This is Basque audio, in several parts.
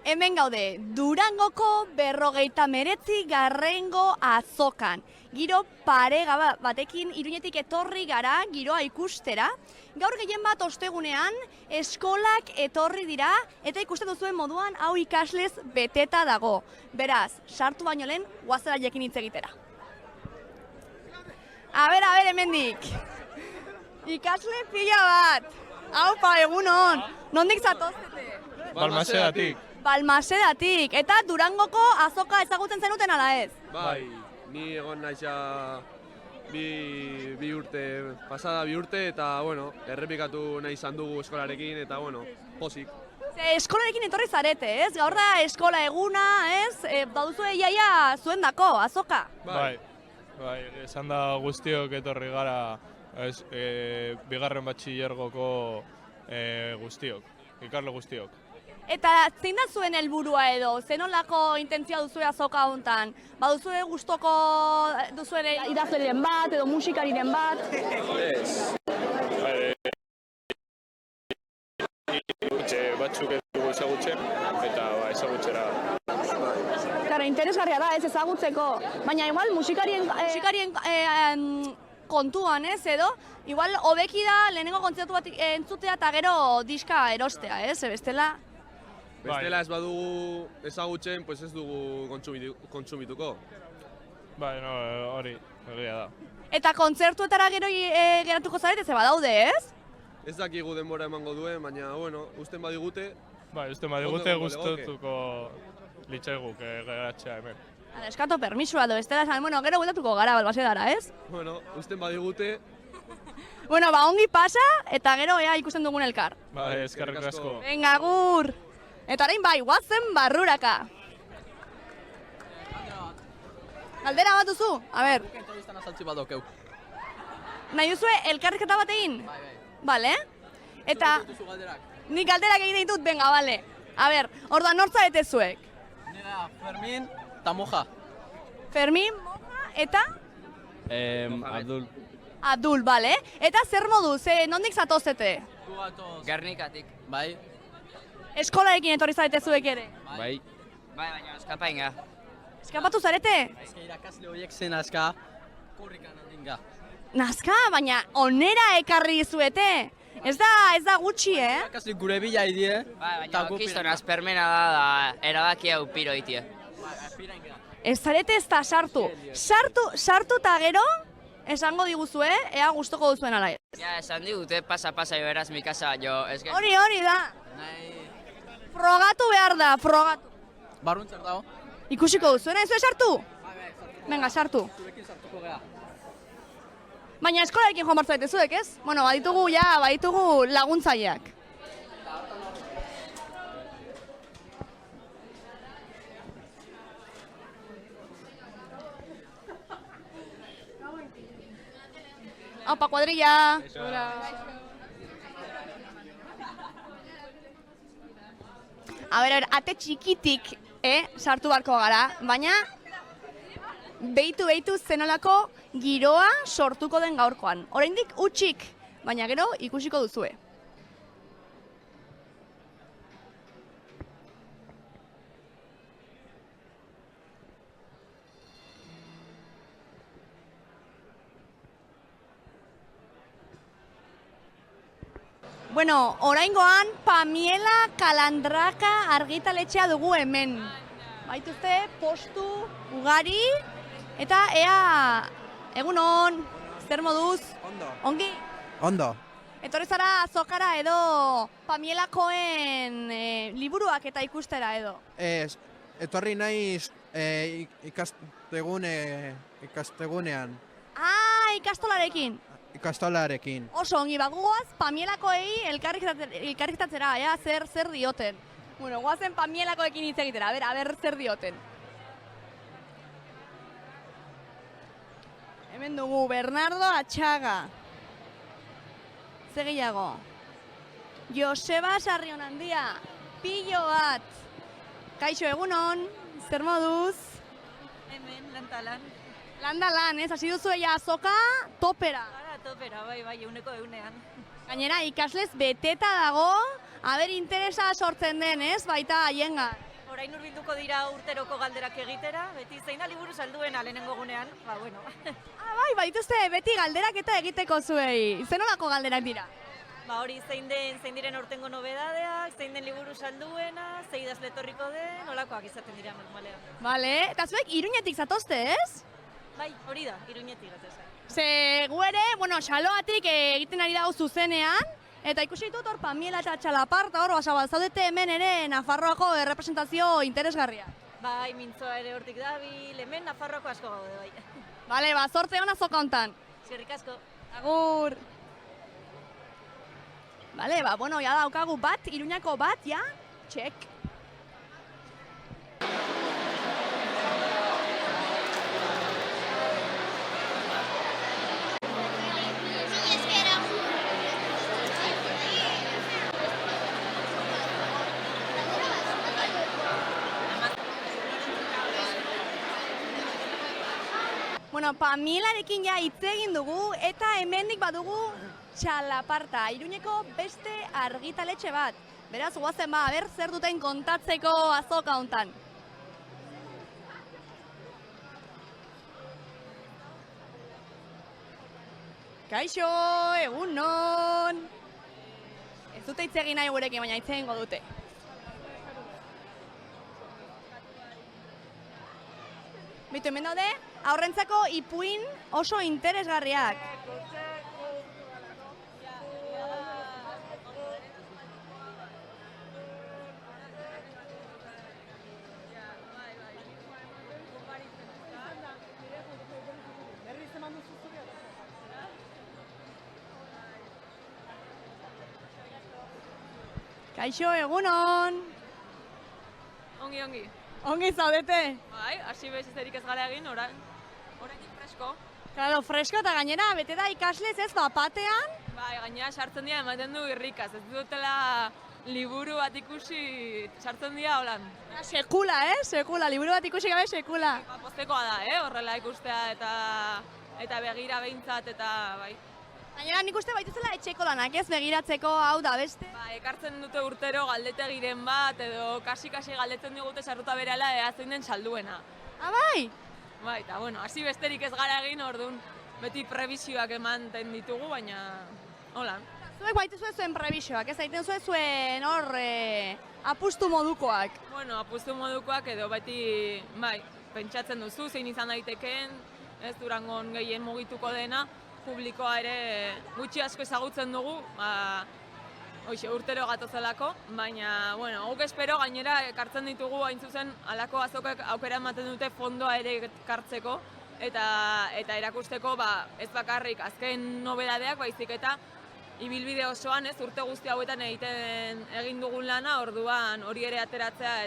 Hemen gaude, Durangoko 59. azokan. Giro parega batekin Iruñetik etorri gara, giroa ikustera. Gaur gehien bat ostegunean, eskolak etorri dira, eta ikusten duzuen moduan hau ikaslez beteta dago. Beraz, sartu baino lehen, guazera jekin hitz egitera. A ber, hemendik. Ikasle pila bat. Aupa, egunon. Nondik zatozete? Balmaseratik. Balmaseratik. Eta Durangoko azoka ezagutzen zenuten ala ez? Bai, ni egon naiza bi urte, pasada bi urte, eta, bueno, errepikatu nahi izan dugu eskolarekin, eta, bueno, pozik. Eskolarekin etorri zarete, ez? Gaur da eskola eguna, ez? Baduzue iaia zuen dako, azoka? Bai, Esan da guztiok etorri gara bigarren batxilergoko guztiok, ikasle guztiok. Eta zein da zuen helburua edo? Zenolako intentzioa duzue azoka hontan? Baduzue gustoko duzue idazleren bat edo musikariren bat? Ez. Batzuk ez dugu ezagutzen, eta ezagutzera. Gara, interesgarria da ez ezagutzeko, baina igual musikarien kontuan ez edo, igual hobeki da lehenengo kontzertu bat entzutea eta gero diska erostea, ez? Bestela Ez badugu ezagutzen, pues ez dugu kontsumituko. Bai, hori, egia da. Eta kontzertuetara gero geratuko zarete, ze badaude, ez? Ez dakigu denbora emango duen, baina, bueno, usten badigute. Bai, usten badigute gustatuko litzaiguk geratzea hemen. Eskatu permisua edo, bestela esan, bueno, gero bueltatuko gara Balmasedara, ez? Bueno, usten badigute. Bueno, ongi pasa, eta gero ea ikusten dugun elkar. Bai, eskerrik asko. Venga, agur! Eta orain bai, guazen barruraka. Galdera bat duzu? A ber. Nahi duzue elkarrizketa bat egin? Bai. Bale? Eta nik galderak egin ditut, venga, bale. A ber, orduan nortza zuek? Nera, Fermin eta Moja. Fermin, Moja eta? Abdul. Abdul, bale. Eta zer moduz, nondik zatozete? Gernikatik. Bai. Eskolarekin etorri zarete zuek ere? Bai. Bai, baina eskapainga. Eskapatu zarete? Eske irakasle horiek zen aska, korrikan handinga. Nazka, baina onera ekarri zuete. Ez da gutxi, Irakasle gure bila idie. Bai, baina okizton azpermena da erabaki hau piro itie. Ez zarete ez da sartu. Sartu eta gero, esango diguzue, ea gustoko duzuen ala ez. Ja, esan digute pasa jo beraz mi casa jo. Hori da. Frogatu behar da, frogatu. Barruntzer dago. Ikusiko duzuena, ez sartu? Venga, sartu. Zurekin sartuko gea. Baina eskolarekin joan bartzaite zuek, ez? Bueno, baditugu laguntzaileak. Aupa, kuadrilla! A ber, ate txikitik sartu barko gara, baina behitu zenolako giroa sortuko den gaurkoan. Oraindik utxik, baina gero ikusiko duzue. Bueno, oraingoan Pamiela Kalandraka argitaletxea dugu hemen. Baituzte postu ugari eta ea egunon, zer moduz? Ondo. Ongi? Ondo. Etorri zara azokara edo Pamielakoen liburuak eta ikustera edo? Etorri naiz ikastegunean. Ikastolarekin? Ikastolarekin. Oso ongi, guaz Pamielakoei elkarrizketatzera, zer dioten. Bueno, guazen Pamielakoekin hitz egitera, a ber zer dioten. Hemen dugu Bernardo Atxaga. Zegiago. Joseba Sarrionandia. Pillo bat. Kaixo, egunon. Zer moduz? Hemen, lantalan. Landalan, ez? Hasi duzu azoka topera. Topera, bai, euneko eunean. Gainera, ikaslez beteta dago, aber interesa sortzen den, ez? Baita haiengan. orain hurbilduko dira urteroko galderak egitera, beti zein da liburu salduena lehenengo gunean, ba, bueno. Bai, baituzte beti galderak eta egiteko zuei. Zer nolako galderak dira? Ba, hori zein diren aurtengo nobedadeak, zein den liburu salduena, zein idazle etorriko den, nolakoak izaten dira normalean. Bale, eta zuek Iruñetik zatozte, ez? Bai, hori da, Iruñetik gatoz. Ze gu ere, bueno, Xaloatik egiten ari dago zuzenean, eta ikusi ditut hor Pamiela eta Txalaparta hor, zaudete hemen ere Nafarroako errepresentazio interesgarria. Bai, mintzoa ere hortik dabil, hemen Nafarroako asko gaude, bai. Bale, ba, zorte hona zoka hontan. Eskerrik asko. Agur! Bale, ba, bueno, ja daukagu bat, Iruñako bat, ja, txek. Bueno, Pamielarekin ja hitz egin dugu eta hemendik badugu Txalaparta, Iruñeko beste argitaletxe bat. Beraz, guazen ba, ber zer duten kontatzeko azoka hontan. Kaixo, egunon! Ez dute hitz egin nahi gurekin, baina hitz egingo dute. Bitu, hemen daude, aurrentzako ipuin oso interesgarriak. Kaixo, egunon! Ongi, ongi. Ongi zaudete? Bai, hasi bezizerik ez gara egin, oraindik fresko. Claro, fresko eta gainera, bete da ikaslez ez bapatean? Bai, gainera sartzen dira ematen du irrikaz, ez dutela liburu bat ikusi sartzen dira holan. Sekula, sekula, liburu bat ikusi gabe sekula. Postekoa da, horrela ikustea eta begira behintzat eta bai. Gainera nik uste baituzela etxeko lanak ez begiratzeko hau da beste. Ba, ekartzen dute urtero galdetegiren bat edo kasi-kasi galdetzen digute sartuta berehala ea zein den salduena. Ah, bai? Bai, eta bueno, hasi besterik ez gara egin, orduan beti prebisioak ematen ditugu, baina hola. Zuek baituzue zuen prebisioak, ez egiten zuen hor apustu modukoak. Bueno, apustu modukoak edo beti, bai, pentsatzen duzu zein izan daitekeen, ez Durangon gehien mugituko dena, publikoa ere gutxi asko ezagutzen dugu, hoxe, urtero gatozelako, baina, bueno, guk espero gainera ekartzen ditugu hain zuzen halako azokak aukera ematen dute fondoa ere ekartzeko eta erakusteko ez bakarrik azken nobedadeak, baizik eta ibilbide osoan ez urte guzti hauetan egin dugun lana, orduan hori ere ateratzea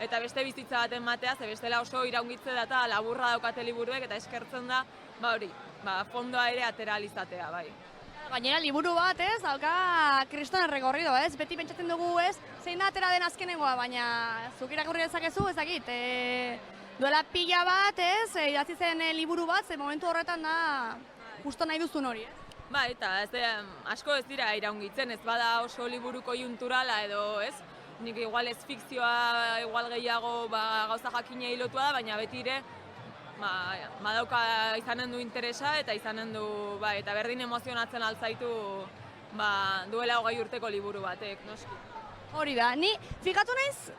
eta beste bizitza baten matea, ze bestela oso iraungitze da eta laburra daukate liburuek eta eskertzen da, hori, fondoa ere atera alizatea, bai. Gainera liburu bat, ez, dauka kriston errekorrido, ez, beti pentsatzen dugu, ez, zein da atera den azkenengoa, baina zuk irakurri dezakezu, ezakit, duela pila bat, ez, idatzi zen liburu bat, ze momentu horretan da justo nahi duzun hori, ez? Bai, eta asko ez dira iraungitzen, ez bada oso liburu konjunturala edo, ez, nik igual ez fikzioa, igual gehiago gauza jakinei lotua da, baina beti ere, badauka izanen du interesa eta izanen du, eta berdin emozionatzen altzaitu duela 20 urteko liburu batek, noski. Hori da, ni fikatu naiz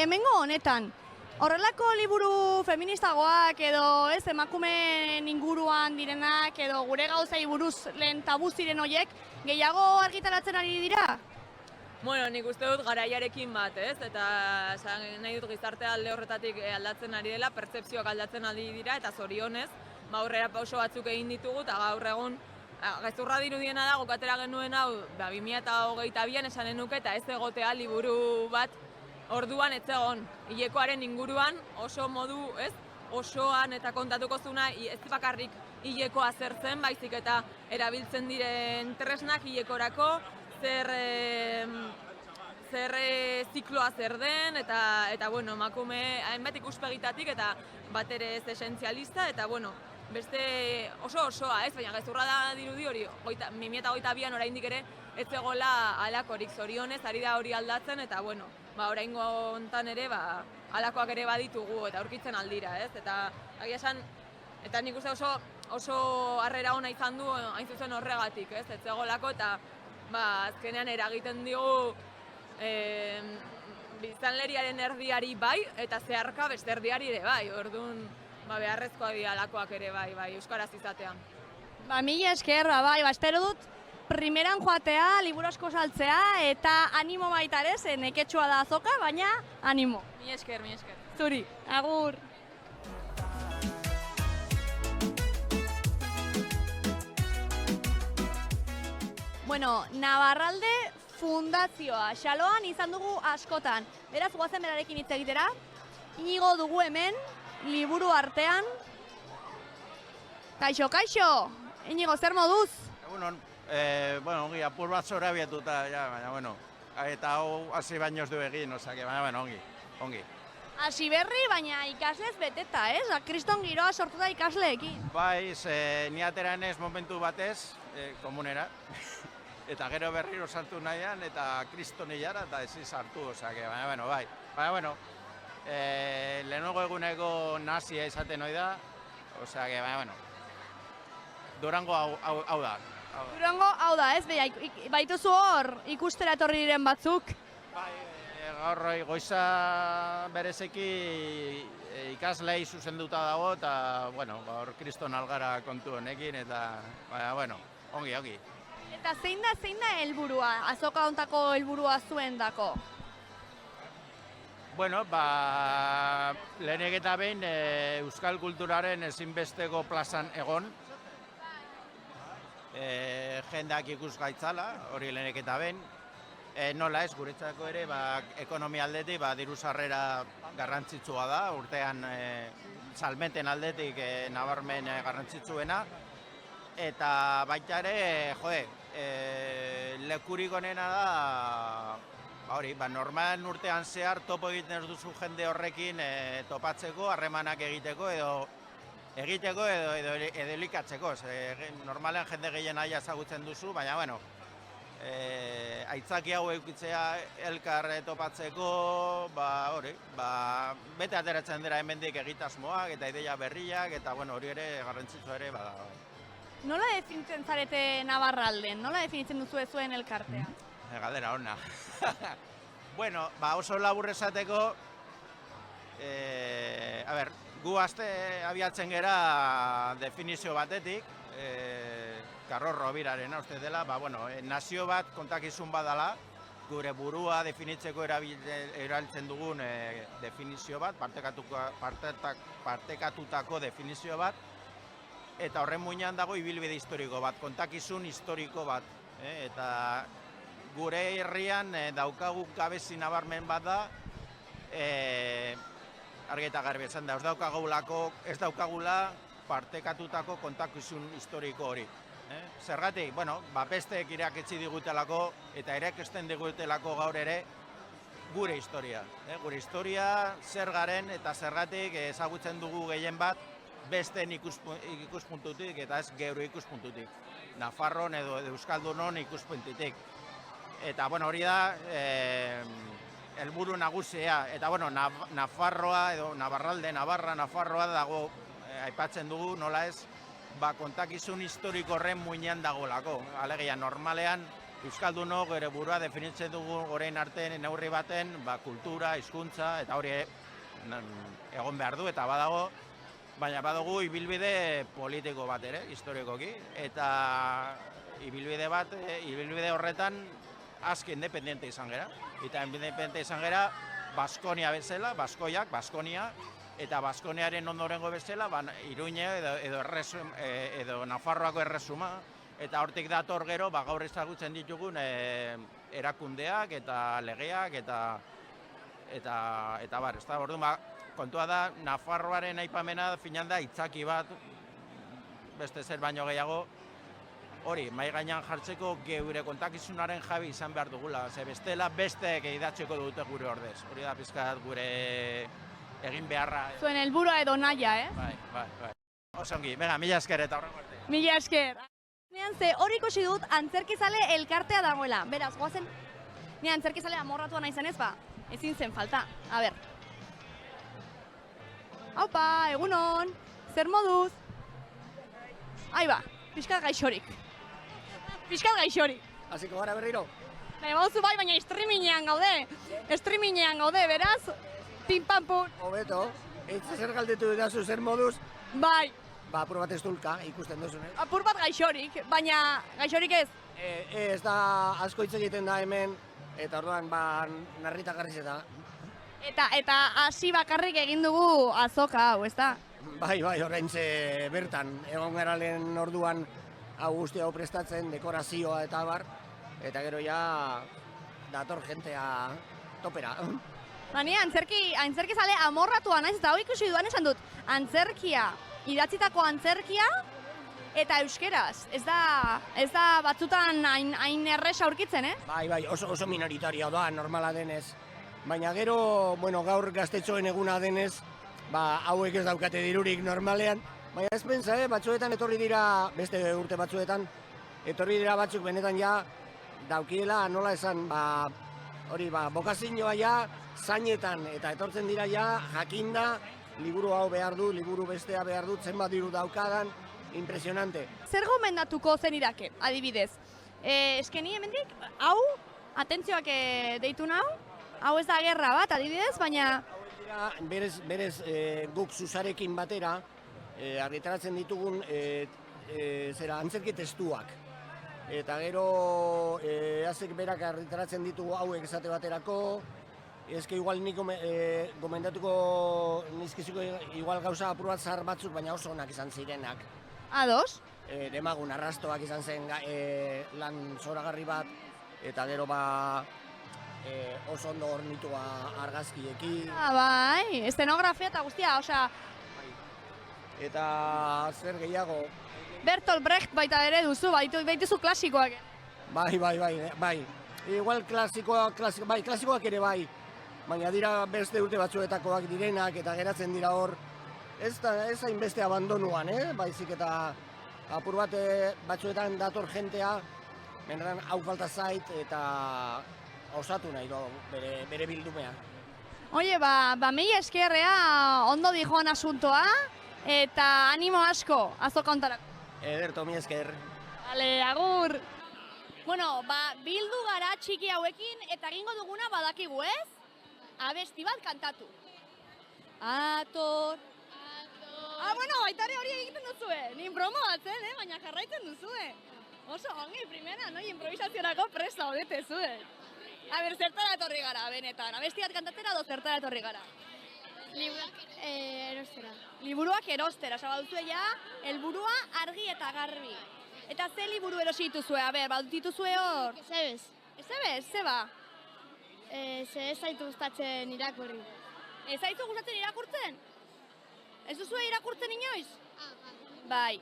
hemengo honetan, horrelako liburu feministagoak edo ez emakumeen inguruan direnak edo gure gauzei buruz lehen tabu ziren horiek gehiago argitaratzen ari dira? Bueno, nik uste dut garaiarekin bat, ez? Eta nahi dut gizarte alde horretatik aldatzen ari dela, pertzepzioak aldatzen ari dira, eta zorionez, aurrera pauso batzuk egin ditugu, eta gaur egun, gezurra dirudiena da, gokatera genuen hau, 2022an esanen nuke, eta ez egotea liburu bat orduan ez egon. Hilekoaren inguruan oso modu, ez? Osoan eta kontatuko zuna, ez bakarrik hilekoa zertzen, baizik eta erabiltzen diren tresnak hilekorako, zer zikloa zer den, eta bueno, emakume hainbat ikuspegitatik eta bat ere ez esentzialista, eta bueno, beste oso osoa, ez, baina gezurra da dirudi hori, 2022an oraindik ere ez egola alakorik, zorionez ari da hori aldatzen, eta bueno, oraingo hontan ere alakoak ere baditugu eta aurkitzen aldira, ez? Eta agia esan, eta nik uste oso harrera ona izan du hain zuzen horregatik, ez? Ez egolako eta azkenean eragiten digu biztanleriaren erdiari bai, eta zeharka beste erdiari ere bai, orduan beharrezkoa dira alakoak ere bai, euskaraz izatean. Mila esker, bai, espero dut primeran joatea, liburu asko saltzea, eta animo baita ere, ze neketsua da azoka, baina animo. Mila esker. Zuri, agur. Bueno, Navarralde Fundazioa, Xaloan izan dugu askotan. Beraz, guazen berarekin hitz egitera. Inigo dugu hemen, liburu artean. Kaixo, Inigo, zer moduz? Egunon, ongi, apur bat zora bietuta, baina, bueno, eta hau hasi baino ez du egin, baina, ongi. Hasi berri, baina ikaslez beteta, ez? Kriston giroa sortu da ikasleekin. Bai, ni ateran ez momentu batez, komunera, eta gero berriro sartu nahian, eta kriston hilara, eta ez sartu, baina, bai. Baina, lehenago eguneko nazia izaten hori da, baina, Durango hau da. Durango hau da, ez? Baituzu hor ikustera etorri diren batzuk? Bai, gaur goiza berezeki ikaslei zuzenduta dago, eta, gaur kriston algara kontu honekin, eta, ongi. Eta zein da helburua, azoka hontako helburua zuen dako? Lehenik eta behin euskal kulturaren ezinbesteko plazan egon, jendeak ikus gaitzala, hori lehenik eta behin, nola ez, guretzako ere, ekonomia aldetik, diru sarrera garrantzitsua da, urtean salmenten aldetik nabarmen garrantzitsuena, eta baita ere, lekurik onena da, normalen urtean zehar topo egiten ez duzu jende horrekin topatzeko, harremanak egiteko edo elikatzeko. Normalean jende gehien aia ezagutzen duzu, baina, aitzaki hau eukitzea elkar topatzeko, bete ateratzen dira hemendik egitasmoak eta ideia berriak, eta hori ere garrantzitsua ere bada. Nola definitzen zarete Navarralden? Nola definitzen duzu zuen elkartea? Galdera ona. Oso labur esateko, gu abiatzen gera definizio batetik, Karro Robirarena uste dela, nazio bat kontakizun badala, gure burua definitzeko erabiltzen dugun definizio bat, partekatutako definizio bat, eta horren muinean dago ibilbide historiko bat, kontakizun historiko bat, eta gure herrian daukagu gabezi nabarmen bat da, argi eta garbi esan da, ez daukagula partekatutako kontakizun historiko hori. Zergatik, besteek irakitsi digutelako eta irakisten digutelako gaur ere gure historia. Gure historia zer garen eta zergatik ezagutzen dugu gehien bat besteen ikuspuntutik eta ez geure ikuspuntutik. Nafarron edo Euskaldunon ikuspuntutik. Eta hori da helburu nagusia, eta Nafarroa edo Navarralde, Nafarroa dago aipatzen dugu, nola ez, kontakizun historiko horren muinean dagolako. Alegia, normalean, Euskaldunok gure burua definitzen dugu orain arte neurri baten, kultura, hizkuntza, eta hori egon behar du, eta badago, baina badugu ibilbide politiko bat ere, historikoki, eta ibilbide horretan aski independente izan gera. Eta independente izan gera, Baskonia bezala, Baskoiak, Baskonia, eta Baskoniaren ondorengo bezala, Iruñe edo Nafarroako erresuma, eta hortik dator gero, gaur ezagutzen ditugun erakundeak eta legeak eta bar, ez da, orduan, kontua da, Nafarroaren aipamena finan da itzaki bat, beste zer baino gehiago, hori, mai gainean jartzeko geure kontakizunaren jabi izan behar dugula, ze bestela besteek idatzeko dute gure ordez. Hori da pizkat gure egin beharra. Zuen helburua edo naia, ez? Bai. Oso ongi, mila esker eta horrengo arte. Mila esker. Nean ze hor ikusi dut antzerkizale elkartea dagoela. Beraz, goazen, ni antzerkizale amorratua nahi zenez, ba, ezin zen falta. A ber. Aupa, egunon, zer moduz? Aiba, pixkat gaixorik. Pixkat gaixorik. Hasiko gara berriro. Bai, bauzu bai, baina streamingean gaude. Streamingean gaude, beraz, pin-pam-pun. Hobeto, zer galdetu edazu zer moduz, Bai, ba, apur bat estulka ikusten duzun, apur bat gaixorik, baina gaixorik ez. Ez da asko hitz egiten da hemen, eta orduan, ba, narrita garriz eta. Eta hasi bakarrik egin dugu azoka hau, ezta? Bai, oraintxe bertan, egon gara lehen orduan hau guztia hau prestatzen, dekorazioa eta bar, eta gero ja dator jentea topera. Ni antzerki zale amorratua naiz, eta hau ikusi duan esan dut, antzerkia, idatzitako antzerkia, eta euskeraz. Ez da batzutan hain erresa aurkitzen, eh? Bai, oso minoritaria da, normala denez. Baina gero, gaur gaztetxoen eguna denez, ba, hauek ez daukate dirurik normalean. Baina ez pentsa, batzuetan etorri dira, beste urte batzuetan, etorri dira batzuk benetan ja, daukiela, nola esan, bokazioa ja, zainetan, eta etortzen dira ja, jakinda, liburu hau behar du, liburu bestea behar du, zenbat diru daukadan, impresionante. Zer gomendatuko zen irake, adibidez? Eskeni hemendik, hau, atentzioak deitu nau, hau ez da gerra bat, adibidez, baina... Berez guk Zuzarekin batera, argitaratzen ditugun antzerki testuak. Eta gero, azek berak argitaratzen ditugu hauek esate baterako, ezke igual nik gomendatuko nizkizuko igual gauza apur bat zahar batzuk, baina oso onak izan zirenak. Ados? Demagun arrastoak izan zen lan zoragarri bat, eta gero oso ondo hornitua argazkiekin. Bai, eszenografia eta guztia, osea... Eta zer gehiago... Bertolt Brecht baita ere duzu, baituzu klasikoak. Bai. Igual klasikoak ere bai. Baina dira beste urte batzuetakoak direnak eta geratzen dira hor. Ez hainbeste abandonuan, baizik eta apur bat batzuetan dator jentea, benetan hau falta zait eta osatu nahi do bere bildumea. Oie, mila eskerrea ondo dijoan asuntoa eta animo asko azoka hontarako. Ederto, mi esker. Bale, agur! Bueno, bildu gara txiki hauekin eta egingo duguna badakigu, ez? Abesti bat kantatu. Ator. Bueno, baitare hori egiten duzue. Ni promo batzen, baina jarraitzen duzue. Oso ongi, primera, improvisaziorako presa odete zue. Zertara etorri gara, benetan. Abesti bat kantatzera edo zertara etorri gara? Liburuak erostera. Liburuak erostera, duzue ja, helburua argi eta garbi. Eta ze liburu erosi dituzue, dituzue hor? Ezebez. Ezebez, ze ba? Ez zaitu gustatzen irakurri. Ez zaitu gustatzen irakurtzen? Ez duzue irakurtzen inoiz? Bai.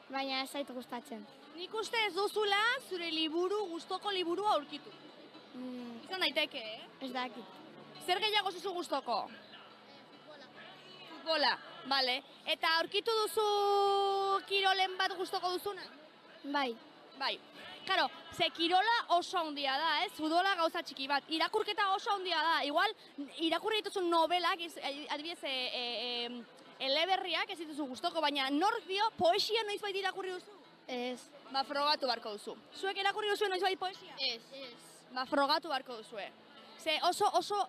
Baina ez zaitu gustatzen. Nik uste ez duzula zure gustoko liburua aurkitu. Izan daiteke, Ez dakit. Zer gehiago zuzu gustoko? Futbola, bale. Eta aurkitu duzu kirolen bat gustoko duzuna? Bai. Karo, ze kirola oso handia da, futbola gauza txiki bat. Irakurketa oso handia da. Igual, irakurri dituzun novelak, adibidez, eleberriak ez dituzu gustoko, baina nork dio poesia noizbait irakurri duzu? Ez. Frogatu barko duzu. Zuek irakurri duzu noizbait poesia? Ez. Frogatu barko duzue. Ze oso...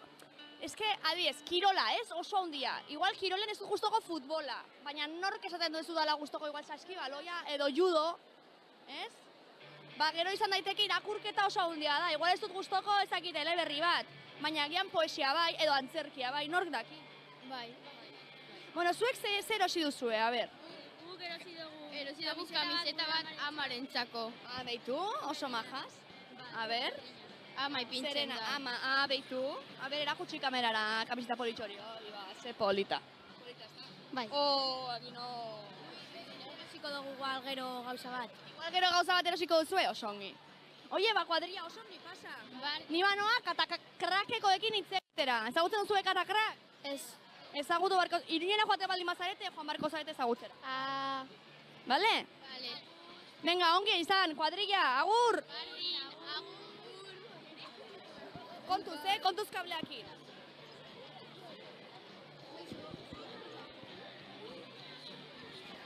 Eske, adibidez, kirola, oso handia. Igual kirolen ez du gustoko futbola, baina nork esaten duzu dala gustoko igual saskibaloia edo judo, ez? Gero izan daiteke irakurketa oso handia da. Igual ez dut gustoko ezakit eleberri bat, baina agian poesia bai edo antzerkia bai, nork daki? Bai. Bueno, zuek zer erosi duzue, Guk erosi dugu kamiseta bat amarentzako. Beitu, oso majas. Ama ipintzen da. Ama, beitu. Erakutsi kamerara kamiseta politxori. Ze polita. Bai. Agino... Erosiko dugu igual gero gauza bat. Igual gero gauza bat erosiko duzue, oso ongi. Oie, kuadrilla oso ongi pasa. Ni banoa katakrakeko itzetera. Ezagutzen duzue katakrak? Ez. Ezagutu barko... Iruñera joate baldin bazarete, joan barko zarete ezagutzera. Bale? Bale. Venga, ongi izan, kuadrilla, agur! Kontuz, kontuz kableakin.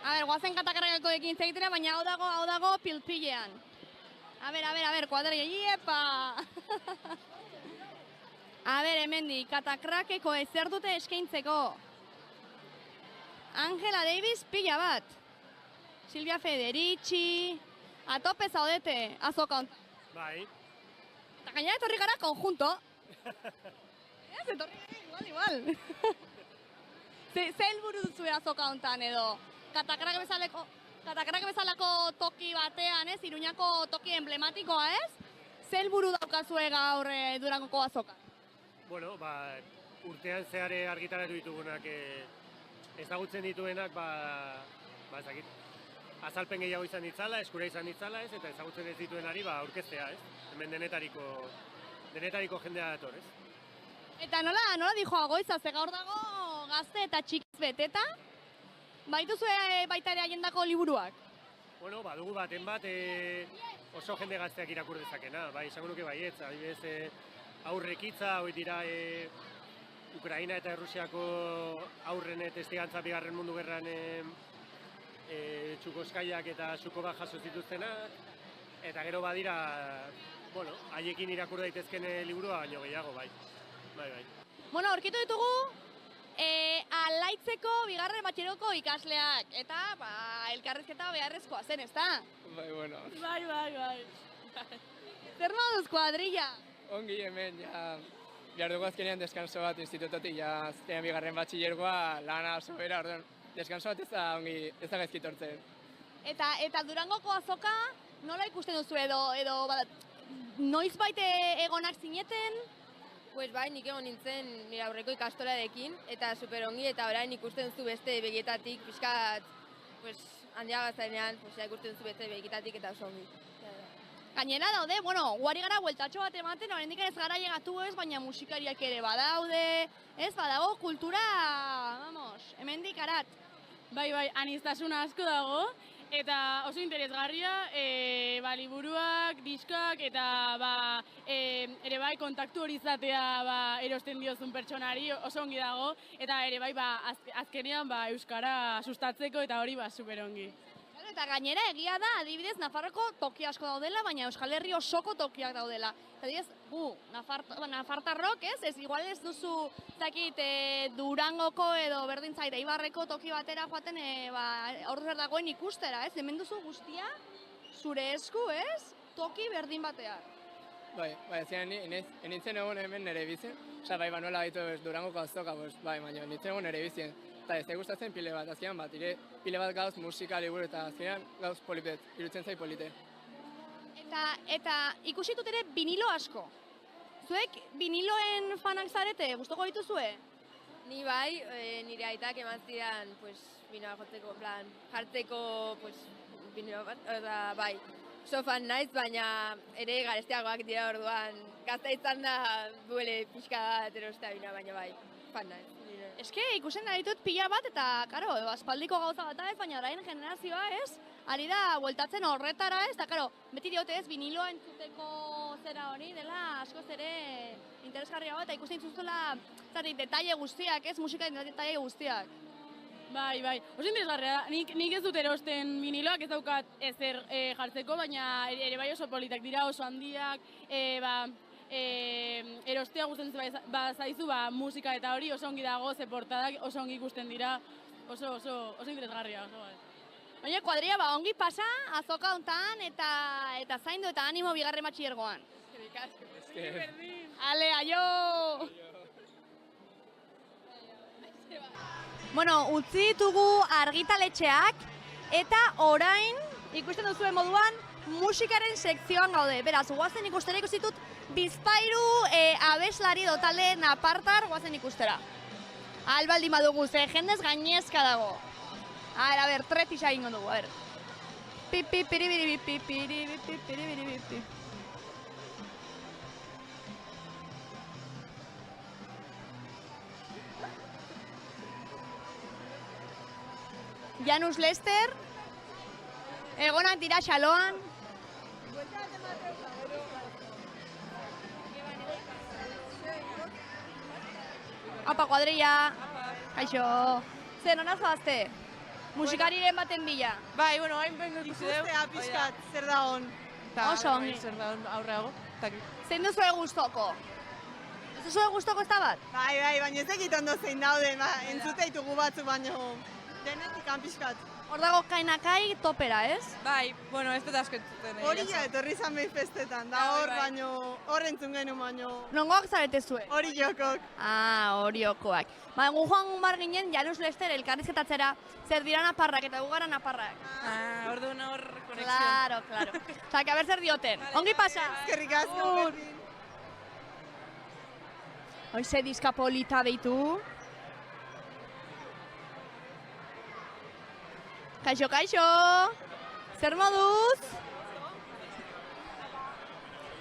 A ber, guazen katakarrako ekin zeitera, baina hau dago pilpilean. A ber, kuadrilla, iepa! A ber, hemendik, katakrakeko ezer dute eskaintzeko. Angela Davis pila bat. Silvia Federici, atope zaudete, azoka honetan. Bai. Eta gainera etorri gara konjunto. Ez, etorri gara igual. Ze helburu duzue azoka honetan edo? Katakrak bezalako toki batean, ez? Iruñako toki emblematikoa, ez? Ze helburu daukazue gaur Durangoko azoka? Bueno, urtean zehare argitaratu ditugunak ezagutzen dituenak, ezakit, azalpen gehiago izan ditzala, eskura izan ditzala, ez? Eta ezagutzen ez dituenari aurkeztea, ez? Hemen denetariko jendea dator, ez? Eta nola dijo Agoitza, ze gaur dago gazte eta txikiz beteta? Baituzue baita ere haiendako liburuak? Bueno, badugu baten bat oso jende gazteak irakur dezakena, bai, esango nuke baietz, adibidez aurrekitza, hori dira Ukraina eta Errusiako aurren testigantza bigarren mundu gerran txukoskaiak eta suko bat jaso zituztenak, eta gero badira, bueno, haiekin irakur daitezken liburua baino gehiago, bai. Bueno, aurkitu ditugu Alaitzeko bigarren batxeroko ikasleak, eta elkarrizketa beharrezkoa zen, ezta? Bai, bueno. Bai. Zer moduz kuadrilla? Ongi hemen, behar dugu azkenean deskanso bat institutotik, azkenean bigarren batxillergoa lana oso bera, orduan, deskanso bat ez da gaizki tortzen. Eta Durangoko azoka nola ikusten duzu edo noiz baite egonak zineten? Pues bai, nik egon nintzen nire aurreko ikastolarekin, eta superongi, eta orain ikusten duzu beste begietatik, pixkat, handia gaztainean, ikusten duzu beste begietatik eta oso ongi. Gainera daude, guari gara bueltatxo bat ematen, oraindik ez gara llegatu ez, baina musikariak ere badaude, ez badago kultura, hemendik arat. Bai, aniztasuna asko dago, eta oso interesgarria, liburuak, diskak, eta ere bai kontaktu hori izatea erosten diozun pertsonari oso ongi dago, eta ere bai azkenean euskara sustatzeko eta hori superongi. Eta gainera egia da, adibidez, Nafarroko toki asko daudela, baina Euskal Herri osoko tokiak daudela. Adibidez, Nafartarrok, ez igual ez duzu, Durangoko edo berdin zaite, Ibarreko toki batera joaten hor dagoen ikustera, ez? Hemen duzu guztia, zure esku, ez? Toki berdin batean. Bai, ziren, nintzen egon hemen nire bizien, bai, nola baitu Durangoko azoka, baina nintzen egon nire bizien. Eta ez gustatzen pile bat, azkenean pile bat gauz musika, liburu eta azkenean gauz politet, irutzen zai polite. Eta ikusitut ere vinilo asko. Zuek viniloen fanak zarete, gustoko dituzue? Ni bai, nire aitak eman zidan, binoa jotzeko, jartzeko vinilo bat, eta bai, sofan naiz, baina ere garestiagoak dira orduan, gazta izan da duele pixka bat erostea binoa, baina bai, fan naiz. Eske, ikusten da ditut pila bat eta, karo, aspaldiko gauza bat ez, baina orain generazioa ez, ari da bueltatzen horretara ez, eta, beti diote ez, viniloa entzuteko zera hori dela askoz ere interesgarria bat, eta ikusten zuzula, detaile guztiak ez, musika detaile guztiak. Bai, oso interesgarria, nik ez dut erosten viniloak, ez daukat ezer jartzeko, baina ere bai oso politak dira, oso handiak, erostea gustatzen bazaizu musika eta hori oso ongi dago, ze portadak oso ongi ikusten dira, oso interesgarria. Baina kuadrilla ongi pasa azoka hontan eta zaindu eta animo bigarren batxillergoan. Ale, aio! Bueno, utzi ditugu argitaletxeak eta orain ikusten duzuen moduan musikaren sekzioan gaude. Beraz, guazen ikustera ikusitut bizpairu abeslari edo talde napartar guazen ikustera. Albaldin badugu, ze jendez gainezka dago. A ber, tretisa egingo dugu, a ber. Pipi, piribiribi, piribiribi, piribiribi. Janus Lester, Egonak dira xaloan. Apa, kuadrilla. Kaixo. Zer, nona zoazte? Musikariren baten bila. Bai, bueno, hain bengut ikustea pixkat, zer da hon. Oso ongi. Zer da hon aurreago. Zein duzue gustoko? Ez duzue gustoko ez da bat? Bai, baina ez egit ondo zein dauden, entzute ditugu batzu, baino denetik pixkat. Hor dago kainakai topera, ez? Bai, bueno, ez dut asko entzuten. Hori ja, etorri izan behin festetan, da hor, baino, hor entzun genuen, baino... Nongoak zarete zuen? Hori jokok. Hori jokoak. Gu joan bar ginen, Janus Lester elkarrizketatzera, zer dira naparrak eta gugara naparrak. Orduan hor konexion. Claro. Osa, que a ber zer dioten. Ongi pasa? Eskerrik asko, berdin. Hoize diska polita deitu. Kaixo. Zer moduz?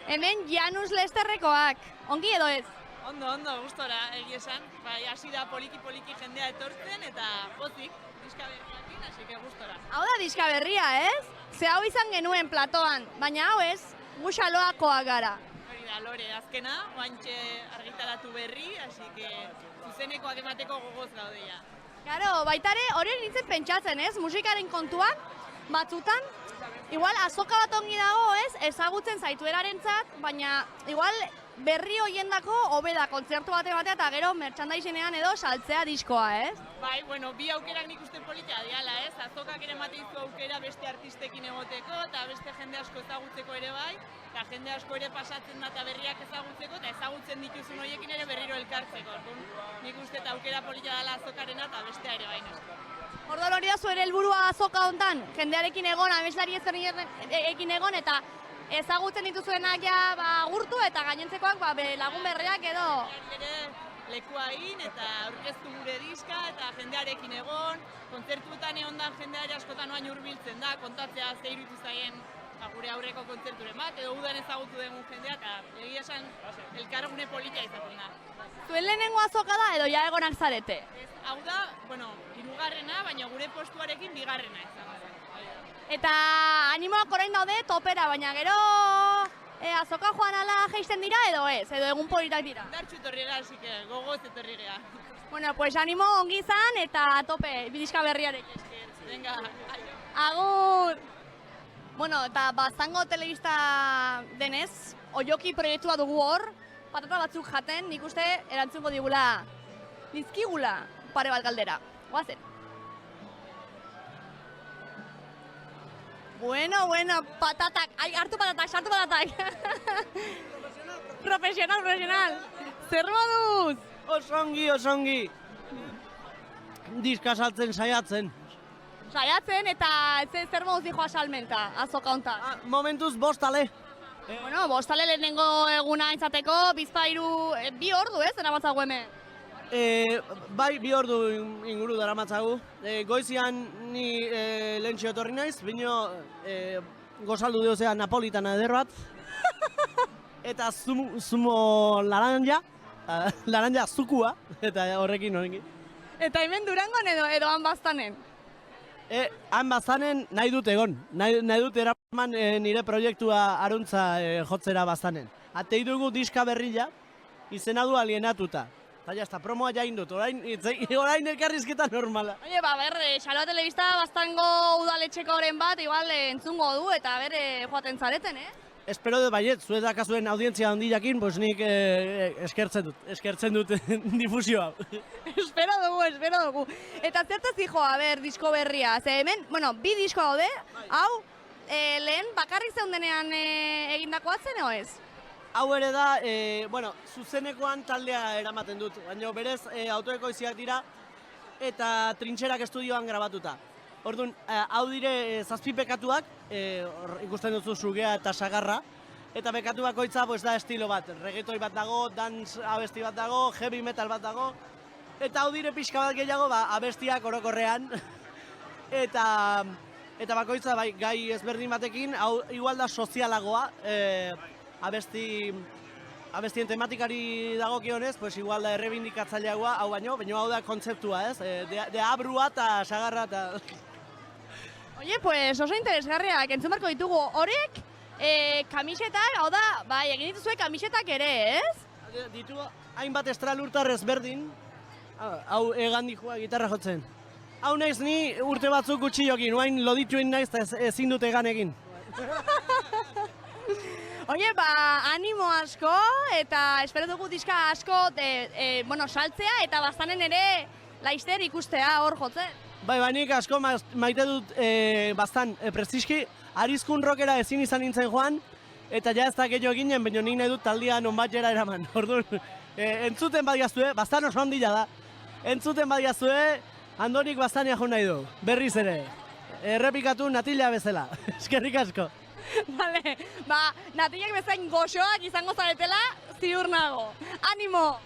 Hemen Janus Lesterrekoak. Ongi edo ez? Ondo, gustora, egia esan. Bai, hasi da poliki jendea etortzen eta pozik, diska berriakin, hasi que gustora. Hau da diska berria, ez? Ze hau izan genuen platoan, baina hau ez, gu xaloakoak gara. Hori da, Lore, azkena, oantxe argitaratu berri, hasi que zuzenekoak emateko gogoz gaudeia. Claro, baitare hori nintzen pentsatzen, ez? Musikaren kontuan, batzutan, igual azoka bat ongi dago, ez? Ezagutzen zaituerarentzat, baina igual berri hoiendako hobe da kontzertu batea eta gero merchandising-ean edo saltzea diskoa, ez? Bai, bueno, bi aukerak nik uste politia diala, ez? Azokak ere ematen dizu aukera beste artistekin egoteko eta beste jende asko ezagutzeko ere bai, eta jende asko ere pasatzen da eta berriak ezagutzeko eta ezagutzen dituzun horiekin ere berriro elkartzeko. Nik uste eta aukera politia dela azokarena eta bestea ere baino. Orduan hori da zuen helburua azoka hontan, jendearekin egon, abeslari ezberdinekin egon eta ezagutzen dituzuenak ja agurtu eta gainentzekoak lagun berriak edo. Lekua egin eta aurkeztu gure diska eta jendearekin egon, kontzertuetan egondan jendeare askotan oain hurbiltzen da, kontatzea ze iruditu zaien gure aurreko kontzerturen bat, edo udan ezagutu dugun jendea eta egia esan elkargune politia izaten da. Zuen lehenengo azoka da edo ja egonak zarete? Hau da, hirugarrena, baina gure postuarekin bigarrena izan da. Eta animoak orain daude topera, baina gero azoka joan ala jeisten dira edo ez, edo egun politak dira? Dartxu etorri gara, así que gogoz etorri gara. Bueno, pues animo ongi izan eta tope, bidiska berriarekin. Venga, agur! Bueno, eta Baztango telebista denez, Oioki proiektua dugu hor, patata batzuk jaten, nik uste erantzungo digula, dizkigula pare bat galdera. Goazen. Bueno, patatak, hartu patatak, sartu patatak. Profesional. Zer moduz? Osongi. Diska saltzen saiatzen. Saiatzen eta zer moduz dijoa salmenta, azoka hontan? Momentuz bostale. Bueno, bostale lehenengo eguna izateko, bizpairu, 2 ordu ez, eramatzagu hemen? Bai, 2 ordu inguru daramatzagu. Goizian ni lehentxio etorri naiz, bino gozaldu diozea napolitana eder bat. Eta zumo laranja zukua, eta horrekin horrekin. Eta hemen Durangon edo han Baztanen? Han Baztanen nahi dut egon, nahi dut eraman nire proiektua aruntza jotzera Baztanen. Atei dugu diska berria, izena du Alienatuta. Eta jazta, promoa jain dut, orain elkarrizketa normala. Oie, Xaloa Telebista Baztango udaletxeko oren bat, igual entzungo du eta joaten zareten, Espero dut baiet, zuez dakazuen audientzia handiakin, pues nik eskertzen dut difusioa. Espero dugu. Eta zertaz dijoa, disko berria, ze hemen, 2 disko daude, hau, lehen bakarrik zeundenean egindakoa zen, o ez? Hau ere da, zuzenekoan taldea eramaten dut, baina berez autoekoiziak dira eta Trintxerak estudioan grabatuta. Orduan, hau dire 7 bekatuak, ikusten duzu sugea eta sagarra, eta bekatu bakoitza da estilo bat, reggaetoi bat dago, dance abesti bat dago, heavy metal bat dago, eta hau dire pixka bat gehiago abestiak orokorrean, eta bakoitza gai ezberdin batekin, hau igual da sozialagoa, abestien tematikari dagokionez, pues igual da errebindikatzaileagoa, hau baino hau da kontzeptua, ez? De abrua eta sagarra eta... Oie, pues oso interesgarriak, entzun barko ditugu horrek, kamisetak, hau da, bai, egin dituzue kamisetak ere, ez? Ditu hainbat estralurtar ezberdin, hau egan dihua gitarra jotzen. Hau naiz ni urte batzuk gutxi jokin, oain lodituen naiz ezin dut egan egin. Oie, animo asko, eta espero dugu diska asko, saltzea, eta bastanen ere laizter ikustea hor jotzen. Bai, nik asko maite dut bastan prestiski, Arizkun rockera ezin izan nintzen joan, eta ja ez da gehiago eginen, baina nik nahi dut taldia non bat jera eraman. Orduan, entzuten badiazue, bastan oso handila da, entzuten badiazue, Andonik bastania jo nahi du, berriz ere. Errepikatu natila bezala, eskerrik asko. Vale, natilak bezain goxoak izango zaretela, ziur nago. Animo!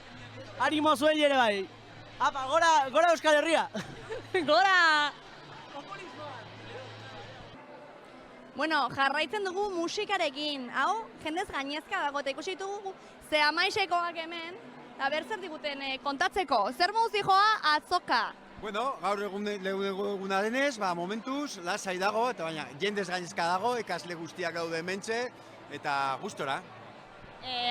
Animo zuei ere bai. Apa, gora Euskal Herria! Gora! Bueno, jarraitzen dugu musikarekin. Hau, jendez gainezka dago, eta ikusi ditugu ze amaisekoak hemen, eta zer diguten kontatzeko. Zer moduzi joa atzoka? Bueno, gaur eguna denez, momentuz, lasai dago, eta baina jendez gainezka dago, ikasle guztiak daude hementxe, eta gustora.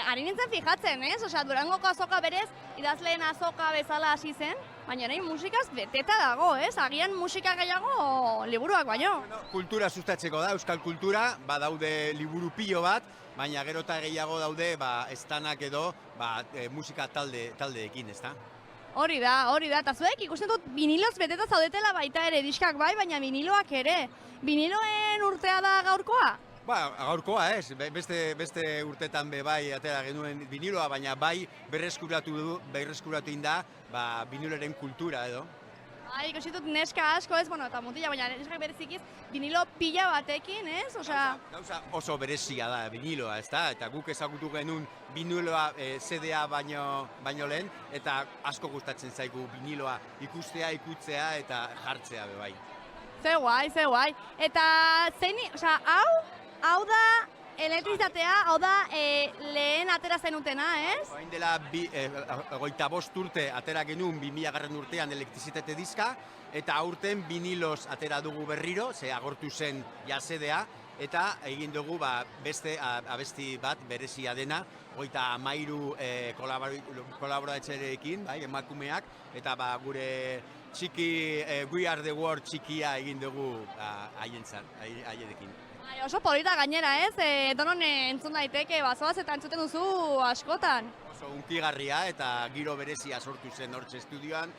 Ari nintzen fijatzen, ez? Osea, Durangoko azoka berez, idazleen azoka bezala hasi zen, baina nahi musikaz beteta dago, ez? Agian musika gehiago liburuak baino. Kultura sustatzeko da, euskal kultura, badaude liburu pilo bat, baina gero eta gehiago daude, estanak edo, musika taldeekin, ez da? Hori da, eta zuek ikusten dut viniloz beteta zaudetela baita ere, diskak bai, baina viniloak ere. Viniloen urtea da gaurkoa? Gaurkoa ez, beste urtetan bai atera genuen viniloa, baina bai berreskuratu inda viniloren kultura edo. Ikusi dut neska asko ez, eta mutila, baina neskak berezikiz vinilo pila batekin, ez? Gauza oso berezia da viniloa, ez da? Eta guk ezagutu genuen viniloa CD-a baino lehen, eta asko gustatzen zaigu viniloa ikustea, ikutzea eta jartzea bai. Ze guai. Eta hau da elektrizitatea, hau da lehen atera zenutena, ez? Hain dela 25 urte atera genuen 2000 urtean elektrizitate diska, eta aurten viniloz atera dugu berriro, ze agortu zen CD-a, eta egin dugu beste abesti bat berezia dena, 33 kolaboratzerekin, emakumeak, eta gure txiki We Are The World txikia egin dugu haiekin. Oso polita gainera, ez? Donon entzun daiteke, bazoaz eta entzuten duzu askotan. Oso unkigarria eta giro berezia sortu zen hortxe estudioan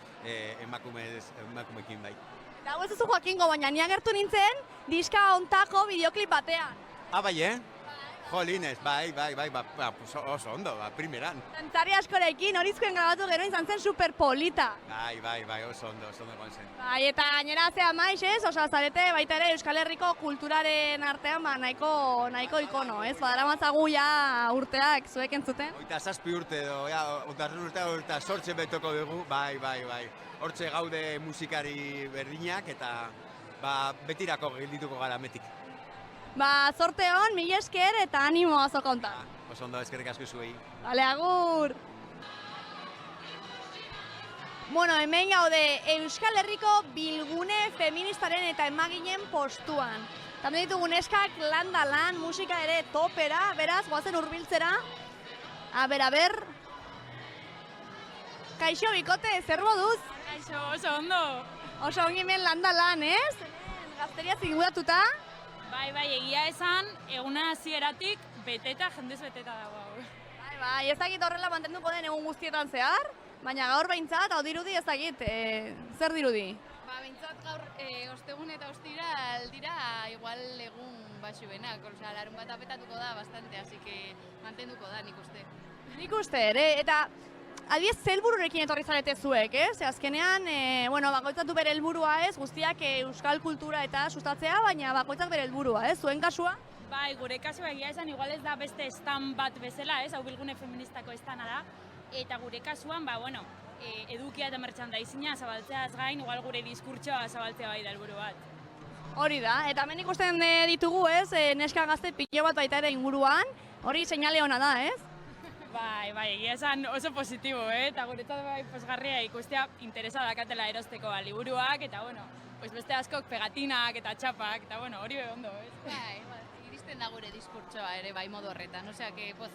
emakumekin bai. Eta hau ez duzu Joakingo, baina ni agertu nintzen diska ontako bideoklip batean. Bai, Jolines, bai, oso ondo, primeran. Dantzari askorekin, horizkoen grabatu gero izan zen superpolita. Bai, oso ondo egon zen. Bai, eta gainera zea maiz, ez? Osa, zarete baita ere Euskal Herriko kulturaren artean nahiko ikono, ez? Badaramatzagu urteak zuek entzuten? 27 urte edo, eta sortxe betoko dugu, bai. Hortxe gaude musikari berdinak eta betirako geldituko gara metik. Zorte hon, mila esker eta animo azoka hontan. Oso ondo, eskerrik asko zuei. Bale, agur! Bueno, hemen gaude Euskal Herriko bilgune feministaren eta emaginen postuan. Tamde ditugu neskak lan musika ere topera, beraz, goazen hurbiltzera. A ber. Kaixo, bikote, zer moduz? Kaixo, oso ondo. Oso ongi hemen lan, ez? Gazteria zinguratuta. Bai, egia esan, eguna hasieratik beteta, jendez beteta dago. Bai, ez dakit horrela mantenduko den egun guztietan zehar, baina gaur behintzat, hau dirudi ez dakit, zer dirudi? Behintzat gaur ostegun eta ostira aldira igual egun basuenak, larun bat apetatuko da bastante, así que mantenduko da nik uste. Nik uste ere, eta adiez helbururekin etorri zarete zuek, ez? Azkenean, bakoitzak du bere helburua, ez? Guztiak euskal kultura eta sustatzea, baina bakoitzak bere helburua, ez? Zuen kasua? Bai, gure kasua egia esan igual ez da beste estan bat bezala, ez? Hau bilgune feministako estana da. Eta gure kasuan, edukia eta merchandising-a zabaltzeaz gain, igual gure diskurtsoa zabaltzea bai da helburu bat. Hori da, eta hemen ikusten ditugu, ez? Neska gazte pilo bat baita ere inguruan, hori seinale ona da, ez? Bai, egia esan oso positibo, eta guretzat bai pozgarria ikustea interesa dakatela erosteko liburuak, eta bueno, pues beste askok pegatinak eta txapak, eta bueno, hori ondo, ez? Bai, iristen da gure diskurtsoa ere bai modu horretan, osea que poz.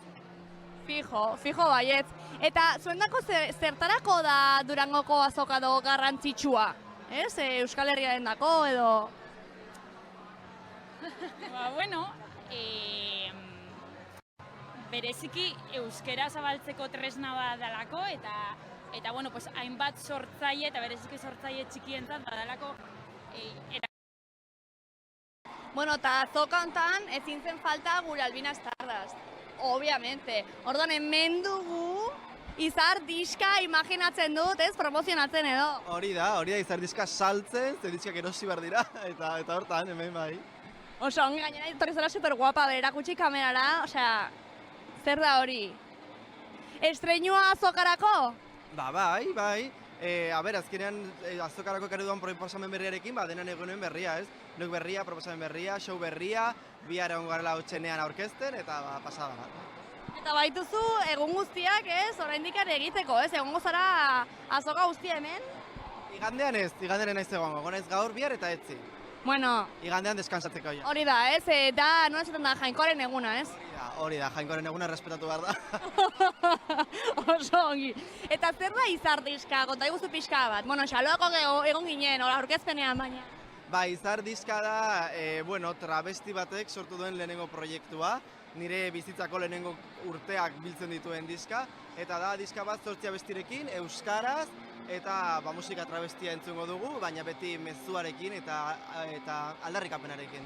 Fijo baietz. Eta zuendako zertarako da Durangoko azoka do garrantzitsua? Ez? Euskal Herriaren dako edo... Ba, bueno, bereziki euskera zabaltzeko tresna bat dalako, eta bueno, pues, hainbat sortzaile eta bereziki sortzaile txikientzat badalako Bueno, eta azoka hontan ezin zen falta gure Albina Stardust. Obviamente. Orduan, hemen dugu Izar diska imaginatzen dut, ez? Promozionatzen edo. Hori da, Izar diska saltzen, ze diskak erosi behar dira, eta hortan, hemen bai. Oso, ongi gainera etorri zara super guapa, erakutsi kamerara, osea, zer da hori? Estreinua azokarako? Ba, bai. Azkenean azokarako ekarri duan proposamen berriarekin, denan egunen berria, ez? Nuk berria, proposamen berria, show berria, bihar egon garela hotxenean aurkezten, eta pasada bat. Eta baituzu egun guztiak, ez? Oraindik ere egiteko, ez? Egongo zara azoka guztia hemen? Igandean naiz egongo, naiz gaur, bihar eta etzi. Bueno. Igandean deskansatzeko ja. Hori da, ez? Da, nola esaten da, Jainkoaren eguna, ez? Hori da, Jainkoaren eguna respetatu behar da. Oso ongi. Eta zer da Izar diska, konta iguzu pixka bat? Bueno, xaloako egon ginen, aurkezpenean baina. Ba, Izar diska da, travesti batek sortu duen lehenengo proiektua, nire bizitzako lehenengo urteak biltzen dituen diska, eta da diska bat 8 abestirekin, euskaraz, eta musika travestia entzungo dugu, baina beti mezuarekin eta aldarrikapenarekin.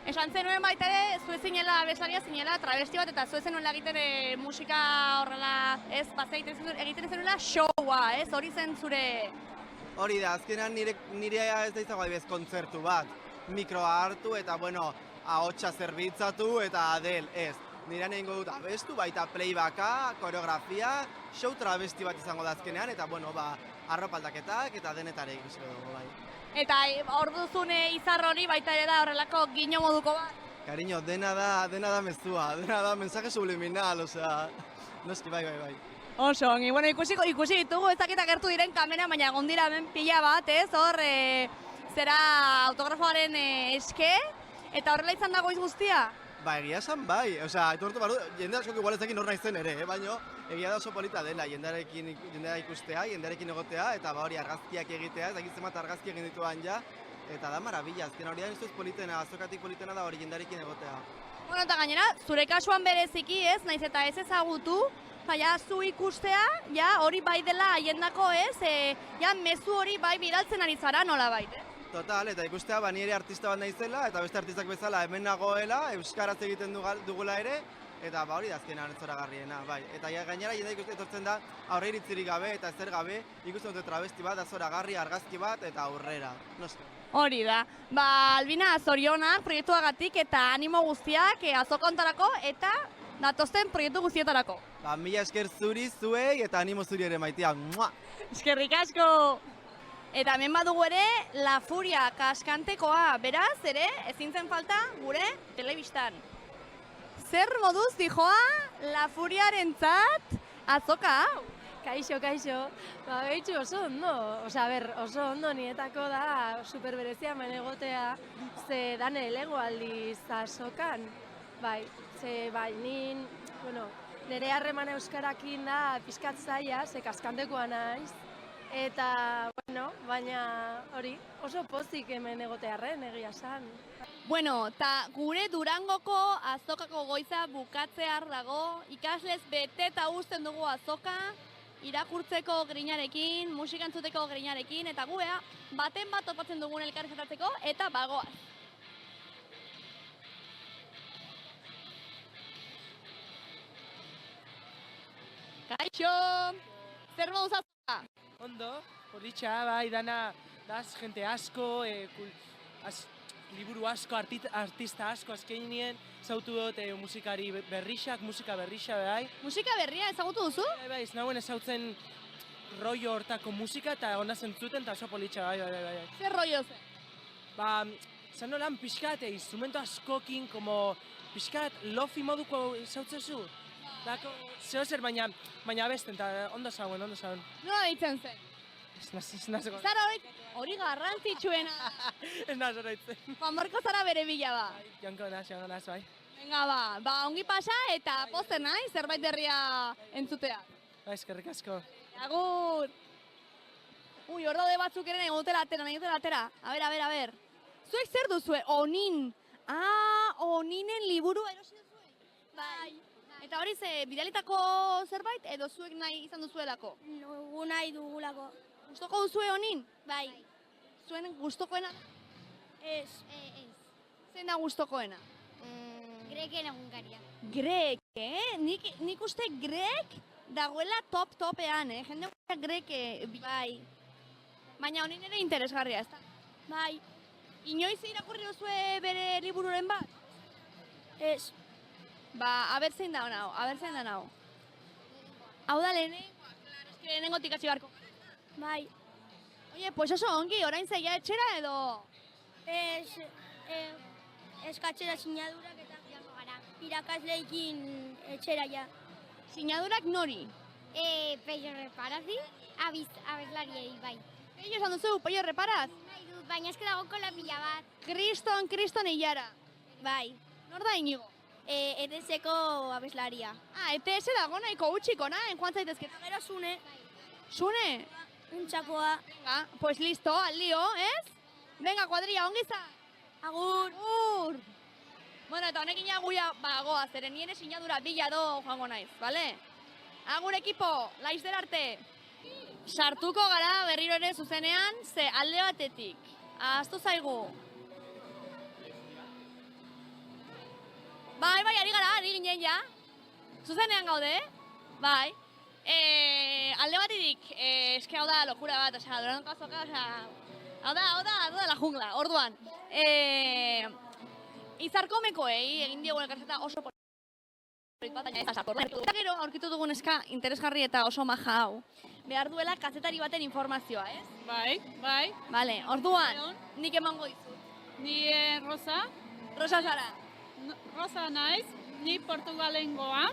Esan zenuen baita ere, zue zinela abeslaria zinela travesti bat, eta zue zenuen egiten musika horrela, ez, egiten zenula showa, ez, hori zen zure... Hori da, azkenan nire ez da izago adibidez kontzertu bat, mikroa hartu eta, ahotsa zerbitzatu eta adel, ez. Nire egingo dut abestu, baita playbacka, koreografia, show travesti bat izango da azkenean, eta, arropaldaketak eta denetare ikusiko dugu, bai. Eta hor duzune Izar hori baita ere da horrelako gino moduko bat? Cariño, dena da mezua, dena da mensaje subliminal, osea, noski, bai. Oso, ongi, ikusi ditugu, ez dakit agertu diren kamera, baina egon dira hemen pila bat, ez, hor, zera autografoaren eske, eta horrela izan dago guztia? Ba, egia esan bai, osea, etortu baru, jende askok igual ez dakin hor naizen ere, baina egia da oso polita dela, jendea ikustea, jendearekin egotea, eta hori argazkiak egitea, ez dakit zenbat argazki egin dituan ja, eta da marabila, azken hori da nizuz politena, azokatik politena da hori jendearekin egotea. Bueno, eta gainera, zure kasuan bereziki ez, naiz eta ez ezagutu, ja, zu ikustea, ja, hori bai dela haiendako ez, ja, mezu hori bai bidaltzen ari zara nola baite. Total, eta ikustea, ni ere artista bat naizela, eta beste artistak bezala hemen nagoela, euskaraz egiten dugula ere, eta hori da azkenean zoragarriena, bai. Eta gainera jendea ikusten etortzen da, aurre iritzirik gabe eta ezer gabe, ikusten dute travesti bat, zoragarri, argazki bat, eta aurrera. Hori da. Albina, zorionak proiektuagatik eta animo guztiak azoka hontarako eta datozen proiektu guztietarako. Mila esker zuri, zuei, eta animo zuri ere maitea. Eskerrik asko! Eta hemen badugu ere, La Furia kaskantekoa, beraz, ere, ezin zen falta gure telebistan. Zer moduz dijoa La Furiarentzat azoka hau? Kaixo. Behitxu oso ondo, oso ondo nietako da superberezia hemen egotea, ze dane lego aldiz azokan. Nire harreman euskarakin da pixkat zaila, ze kaskantekoa naiz. Eta, baina hori, oso pozik hemen egotearren, egia esan. Eta gure Durangoko azokako goiza bukatzear dago, ikaslez beteta uzten dugu azoka, irakurtzeko grinarekin, musika entzuteko grinarekin, eta guea baten bat topatzen dugun elkarrizketatzeko, eta bagoaz. Kaixo! Zer moduz azoka? Ondo, politxa, bai, dana, daz, jente asko, liburu asko, artista asko azkenien, zautu dut musikari berrixak, musika berrixa, bai. Musika berria ezagutu duzu? Bai, ez nagoen ezautzen rollo hortako musika eta ona zentzuten eta oso politxa, bai. Zer rollo zen? Zan nolan pixkat, instrumento askokin, pixkat lofi moduko zautzezu. Dako, zeo zer, baina abesten, eta ondo zauen. Nola ditzen zen? Ez nazeko. Zara hori garrantzitsuena. Ez nazeko ditzen. Juan Marko zara bere bila ba. Jonko naz, bai. Venga ba, ongi pasa eta pozer nahi zerbait berria entzutea. Ba, eskerrik asko. Agur! Ui, hor daude batzuk ere nahi dutela atera. A ber. Zuek zer duzue? Onin. Oninen liburu erosi duzue? Bai. Eta hori ze, bidalitako zerbait edo zuek nahi izan duzuelako? Nugu nahi dugulako. Gustoko duzue onin? Bai. Zuen gustokoena? Ez. Zein da gustokoena? Greken egunkaria. Grek, Nik uste grek dagoela topean, Jende grek, bai. Baina honin ere interesgarria, ez da? Bai. Inoiz irakurri duzue bere libururen bat? Ez. Ba, aber zein da nao. Hau da lehenengoa, claro, eski lehenengotik hasi beharko. Bai. Oye, pues oso ongi, orain zeia etxera edo? Eskatzera sinadurak eta joango gara. Irakasleikin etxera ja. Sinadurak nori? Peio reparazi, abeslariei, bai. Peio esan duzu, Peio reparaz? Nahi dut, baina eske dago kola pila bat. Kriston hilara. Bai. Nor da inigo? ETS-eko abeslaria. ETS dago nahiko utxiko, nahi, joan zaitezketa. Gero Sune. Sune? Untxakoa. Venga, pues listo, aldio, ez? Venga, kuadrilla, ongiza? Agur. Bueno, eta honekin jaguia, goa, zeren nire sinadura bila do joango naiz, bale? Agur ekipo, laizder arte. Sartuko gara berriro ere zuzenean, ze alde batetik. Ahaztu zaigu. Bai, ari ginen ja. Zuzenean gaude, bai. Alde batetik, eske hau da lokura bat, osea, Durango azoka, osea, hau da la jungla, orduan. Izarkomekoei egin diegu elkarrizketa oso polit bat, baina ez da sartu. Eta gero aurkitu dugun eska interesgarri eta oso maja hau. Behar duela kazetari baten informazioa, ez? Bai. Vale, orduan, nik emango dizut. Ni Rosa. Rosa zara? Rosa naiz, ni Portugalengoa.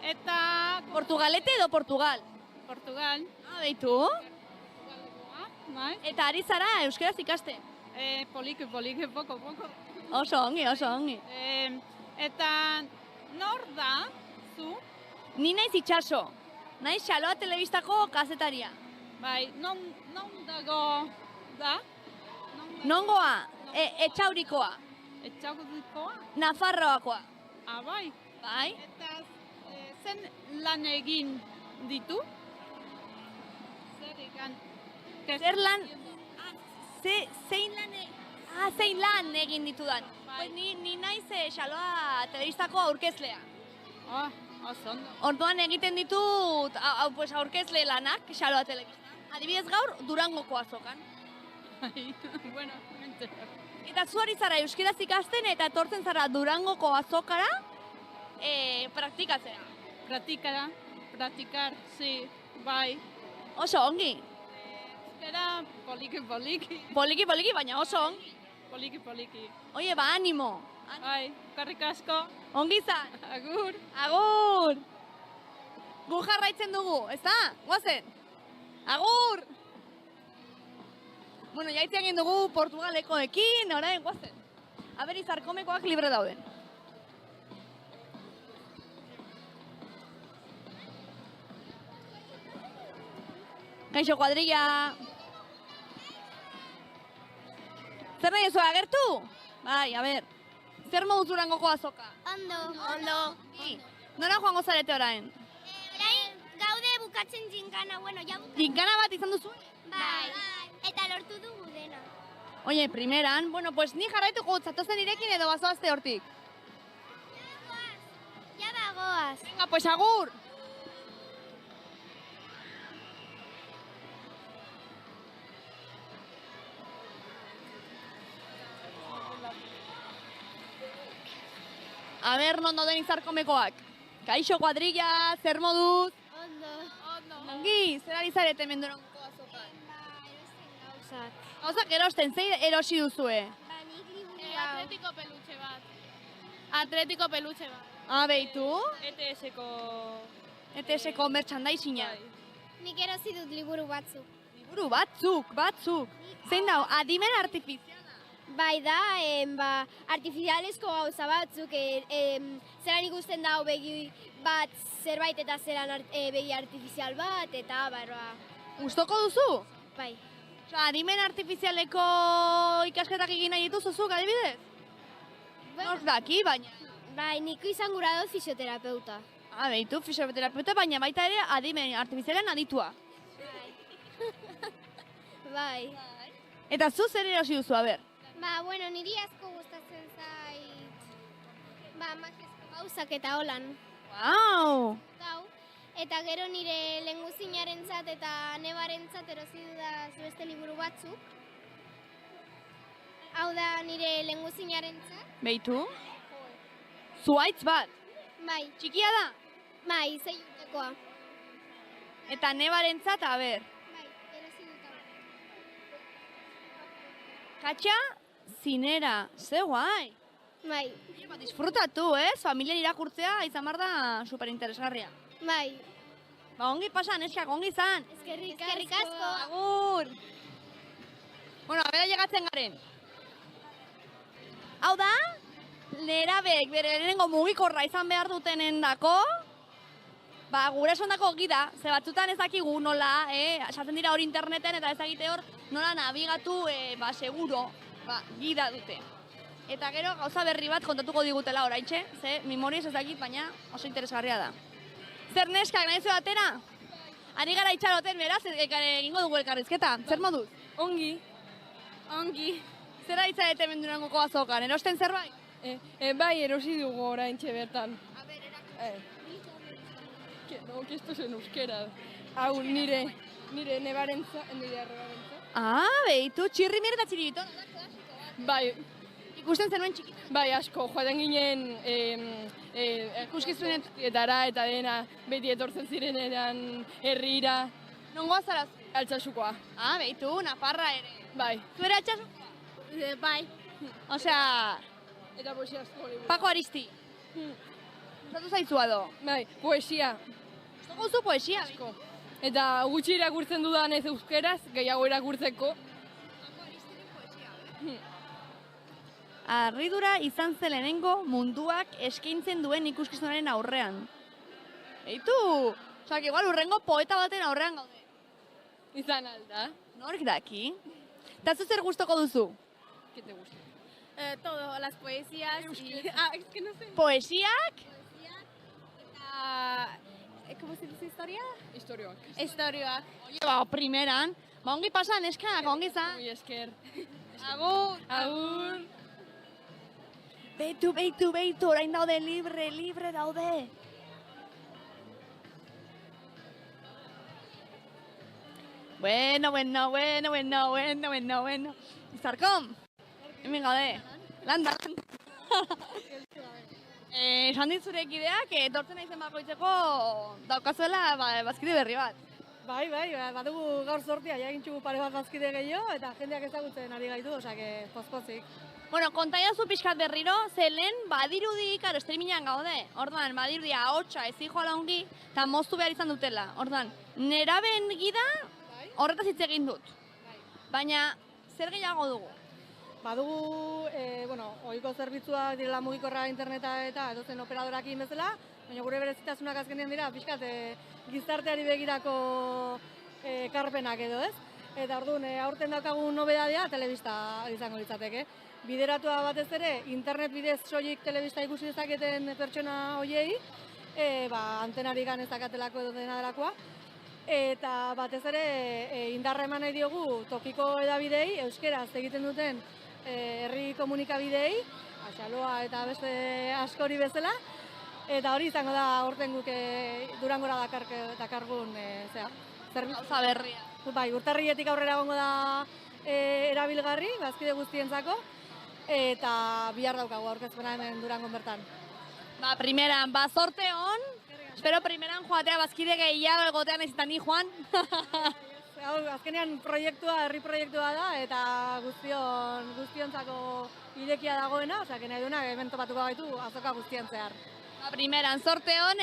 Eta... Portugalete edo Portugal? Portugal. Beitu? Bai. Eta ari zara euskeraz ikaste? Poliki, poko. Oso ongi. Eta nor da, zu? Ni naiz Itxaso. Naiz Xaloa Telebistako kazetaria. Bai, non dago da? Nongoa? Etxaurikoa. Etxaurikoa? Nafarroakoa. Bai. Bai. Eta zen lan egin ditu? Zer lan? Zein lan egin ditudan. Pues ni naiz Xaloa Telebistako aurkezlea. Oso ondo. Orduan egiten ditut aurkezle lanak Xaloa Telebistan. Adibidez gaur Durangoko azokan. Bueno, mente. Eta zu ari zara euskeraz ikasten eta etortzen zara Durangoko azokara praktikatzea. Praktikar, sí, bai. Oso ongi. Euskera poliki. Poliki, baina oso ongi. Poliki. Oie, animo. Bai, karrik asko. Ongi zan. Agur. Gu jarraitzen dugu, ez da? Guazen. Agur. Bueno, jaitzi egin dugu Portugalekoekin, orain, guazen. Aber, izarkomekoak libre dauden. Kaixo, kuadrilla. Zer nahi duzu agertu? Bai, a ber. Zer moduz Durangoko azoka? Ondo. Nora joango zarete orain? Orain gaude bukatzen ginkana, bueno, ja bukatzen. Ginkana bat izan duzu? Bai. Eta lortu dugu dena. Oye, primeran, bueno, pues ni jarraituko zatozen irekin edo bazoazte hortik. Ja bagoaz. Venga, pues agur! A ber, non dauden izarkomekoak. Kaixo, kuadrilla, zer moduz? Ondo. Ongi, zer ari zarete hemen Durangoko azokan? Gauzak. Gauzak erosten, zein erosi duzue? Nik liburua. Atletiko pelutxe bat. Beitu? ETS-ko... ETS-ko merchandising-a. Nik erosi dut liburu batzuk. Liburu batzuk. Zein dau, adimen artifiziala? Bai da, artifizialezko gauza batzuk, zelan ikusten dau begi bat zerbait eta zelan begi artifizial bat, eta barba. Gustoko duzu? Bai. Adimen artifizialeko ikasketak egin nahi dituzuzuk, adibidez? Nork daki, baina. Bai, niko izan gura dut fisioterapeuta. Beitu, fisioterapeuta, baina baita ere adimen artifizialen aditua. Bai. Eta zu zer erosi duzu, ber? Bueno, niri asko gustatzen zait, magezko gauzak eta holan. Wow! Eta gero nire lehengusinarentzat eta nebarentzat erosi dudaz beste liburu batzuk. Hau da nire lehengusinarentzat. Beitu? Zuaitz bat? Bai. Txikia da? Bai, 6 urtekoa. Eta nebarentzat, ber? Bai, erosi dut hau. Katxa, zinera, ze guai! Bai. Disfrutatu, ez? Familian irakurtzea izan bar da superinteresgarria. Bai. Ongi pasa, neskak, ongi izan. Eskerrik asko. Agur! Bueno, abera llegatzen garen. Hau da, nerabek bere lehenengo mugikorra izan behar dutenen dako, gure esondako gida, ze batzutan ez dakigu nola, esaten dira hor interneten eta ez dakite hor nola nabigatu, seguro, gida dute. Eta gero gauza berri bat kontatuko digutela oraintxe, ze memoriaz ez dakit, baina oso interesgarria da. Zer neskak, nahi zu atera? Ari gara itxaroten, beraz, egingo dugu elkarrizketa. Zer moduz? Ongi. Zer aitzarete mendurangoko azokan, erosten zerbait? Bai, erosi dugu oraintxe bertan. No, que esto es en euskera. Hau, nire nebarentza, nire arrebarentza. Beitu, txirri eta txiribito. Bai. Ikusten zenuen txikita? Bai, asko, joaten ginen ikuskizunetara eta dena beti etortzen zirenean herrira. Nongoa zaraz? Altsasukoa. Beitu, Nafarra ere. Bai. Zu ere altsasukoa? Bai. Osea... Eta poesia asko. Paco Aristi. Zatu zaitzua do? Bai, poesia. Zoko zu poesia? Asko. Eta gutxi irakurtzen dudan ez euskeraz, gehiago irakurtzeko. Harridura izan zen lehenengo munduak eskaintzen duen ikuskizunaren aurrean. Eitu! Osa, que igual urrengo poeta baten aurrean gaude. Izan alda. Nork daki? Eta zu zer gustoko duzu? ¿Qué te gusta? Todo, las poesías y... es que no sé. ¿Poesiak? ¿Cómo se dice historia? Historioak. Historioak. Oie, primeran. Ongi pasa, neskak, ongi zan. Muy esker. Agur! Agur! Beitu, orain daude, libre daude. Bueno. Izarkom, hemen gaude, landa. Esan ditzure ekideak, etortzen naizen bakoitzeko daukazuela bazkide berri bat. Bai, badugu gaur sortia, jagintxugu pare bat bazkide gehiago, eta jendeak ezagutzen ari gaitu, osea, pozpozik. Bueno, kontaiazu pixkat berriro, zelen badirudi, karo, streamingan gaude. Orduan, badirudi ahotsa ez joala ongi, eta moztu behar izan dutela. Orduan, neraben gida horretaz hitz egin dut. Baina, zer gehiago dugu? Badugu, ohiko zerbitzuak direla mugikorra interneta eta edozen operadorakin bezala, baina gure berezitasunak azkenean dira, pixkat gizarteari begirako ekarpenak edo, ez? Eta orduan, aurten daukagun nobedadea telebista izango litzateke. Bideratua batez ere, internet bidez soilik telebista ikusi dezaketen pertsona hoiei, antenari gan ez dakatelako edo dena delakoa. Eta batez ere, indarra eman nahi diogu tokiko edabidei, euskeraz egiten duten herri komunikabidei, Axaloa eta beste askori bezala. Eta hori izango da aurten guk Durangora dakargun gauza berria. Bai, urtarrietik aurrera egongo da erabilgarri, bazkide guztientzako, eta bihar daukagu aurkezpena hemen Durangon bertan. Primeran, zorte hon, espero primeran joatea bazkide gehiago egotean ezitan ni joan. Azkenean herri proiektua da, eta guztiontzako irekia dagoena, osea, nahi duena hemen topatuko gaitu azoka guztien zehar. Primeran, zorte hon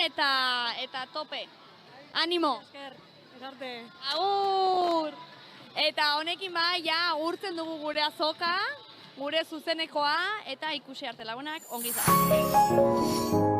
eta tope. Animo! Arte. Agur! Eta honekin ja agurtzen dugu gure azoka, gure zuzenekoa, eta ikusi arte lagunak ongi izan.